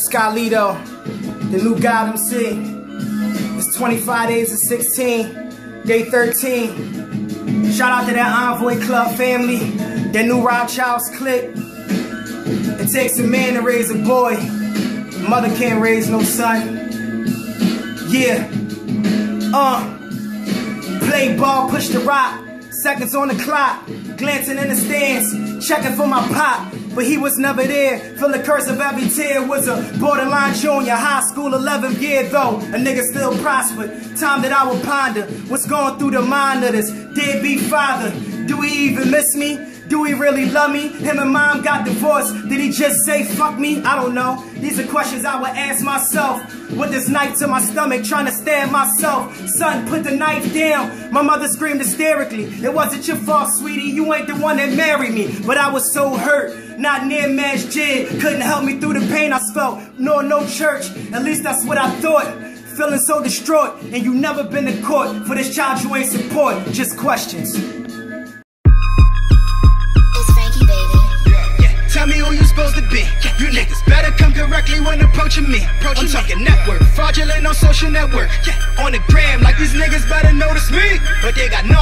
Scalito, the new God MC. It's 25 days of 16, day 13. Shout out to that Envoy Club family, that new Rob Child's clique. It takes a man to raise a boy. Mother can't raise no son. Yeah. Play ball, push the rock. Seconds on the clock. Glancing in the stands, checking for my pop. But he was never there. Feel the curse of every tear. Was a borderline junior, high school 11th year though. A nigga still prospered. Time that I would ponder what's going through the mind of this deadbeat father. Do he even miss me? Do he really love me? Him and mom got divorced. Did he just say fuck me? I don't know. These are questions I would ask myself. With this knife to my stomach, trying to stab myself. Son, put the knife down. My mother screamed hysterically. It wasn't your fault, sweetie. You ain't the one that married me. But I was so hurt. Not near masjid. Couldn't help me through the pain I felt. Nor no church. At least that's what I thought. Feeling so distraught. And you never been to court for this child you ain't support. Just questions. Tell me who you supposed to be. You niggas better come correctly when approaching me. I'm talking network, fraudulent on social network. On the gram, like these niggas better notice me. But they got no